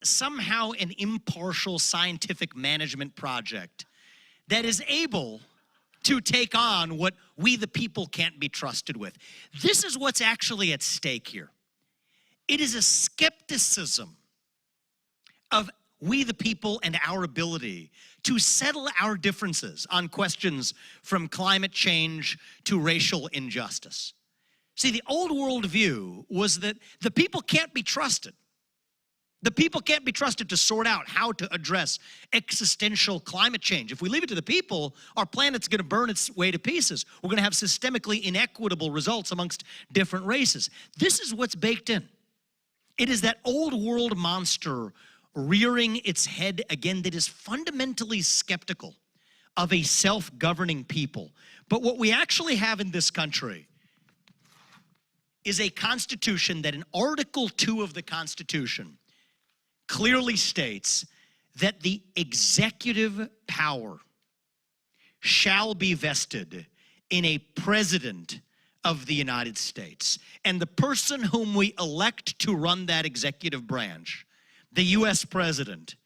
somehow an impartial scientific management project that is able to take on what we the people can't be trusted with. This is what's actually at stake here. It is a skepticism of we the people and our ability to settle our differences on questions from climate change to racial injustice. See, the old world view was that the people can't be trusted. The people can't be trusted to sort out how to address existential climate change. If we leave it to the people, our planet's going to burn its way to pieces. We're going to have systemically inequitable results amongst different races. This is what's baked in. It is that old world monster rearing its head again that is fundamentally skeptical of a self-governing people. But what we actually have in this country is a constitution that in Article 2 of the Constitution clearly states that the executive power shall be vested in a president of the United States. And the person whom we elect to run that executive branch, the U.S. president,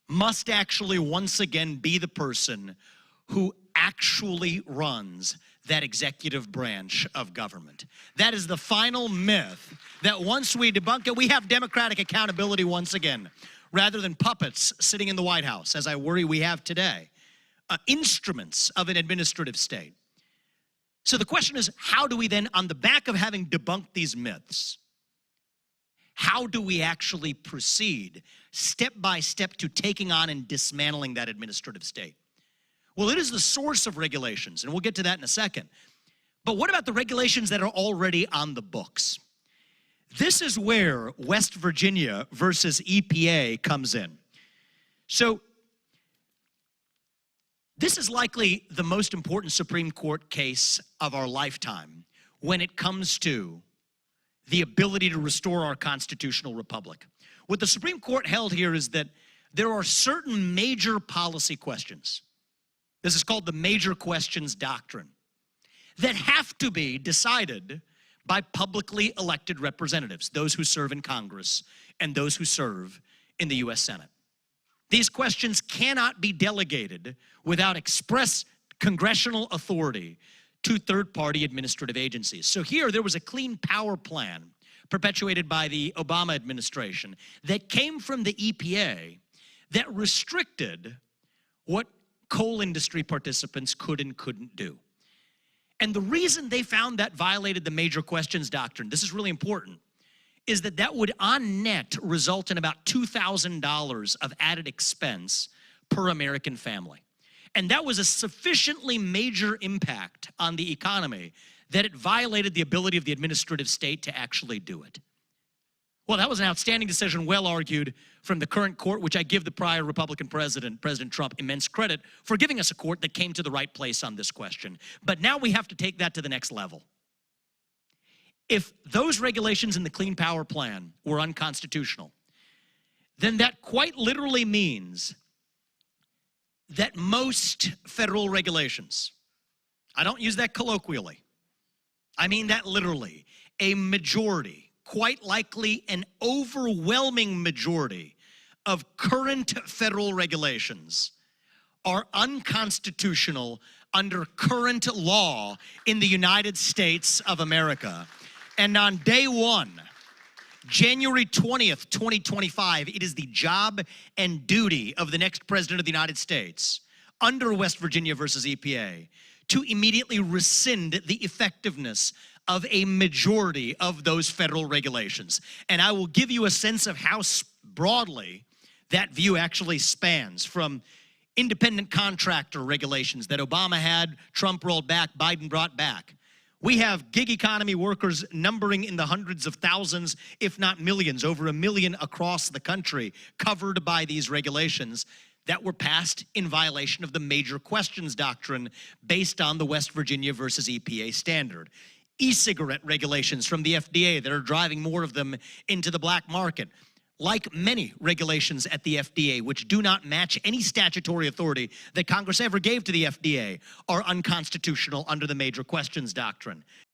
must actually once again be the person who actually runs that executive branch of government. That is the final myth that once we debunk it, we have democratic accountability once again, rather than puppets sitting in the White House, as I worry we have today, instruments of an administrative state. So the question is, how do we then, on the back of having debunked these myths, how do we actually proceed step by step to taking on and dismantling that administrative state? Well, it is the source of regulations, and we'll get to that in a second. But what about the regulations that are already on the books? This is where West Virginia versus EPA comes in. So this is likely the most important Supreme Court case of our lifetime when it comes to the ability to restore our constitutional republic. What the Supreme Court held here is that there are certain major policy questions. This is called the major questions doctrine, that have to be decided by publicly elected representatives, those who serve in Congress and those who serve in the U.S. Senate. These questions cannot be delegated without express congressional authority to third-party administrative agencies. So here, there was a Clean Power Plan perpetuated by the Obama administration that came from the EPA that restricted what coal industry participants could and couldn't do. And the reason they found that violated the major questions doctrine, this is really important, is that that would on net result in about $2,000 of added expense per American family. And that was a sufficiently major impact on the economy that it violated the ability of the administrative state to actually do it. Well, that was an outstanding decision, well argued from the current court, which I give the prior Republican president, President Trump, immense credit for giving us a court that came to the right place on this question. But now we have to take that to the next level. If those regulations in the Clean Power Plan were unconstitutional, then that quite literally means that most federal regulations, I don't use that colloquially, I mean that literally, a majority, quite likely an overwhelming majority of current federal regulations are unconstitutional under current law in the United States of America. And on day one, January 20th, 2025, it is the job and duty of the next president of the United States, under West Virginia versus EPA, to immediately rescind the effectiveness of a majority of those federal regulations. And I will give you a sense of how broadly that view actually spans, from independent contractor regulations that Obama had, Trump rolled back, Biden brought back. We have gig economy workers numbering in the hundreds of thousands, if not millions, over 1 million across the country, covered by these regulations that were passed in violation of the major questions doctrine based on the West Virginia versus EPA standard. E-cigarette regulations from the FDA that are driving more of them into the black market. Like many regulations at the FDA, which do not match any statutory authority that Congress ever gave to the FDA, are unconstitutional under the major questions doctrine.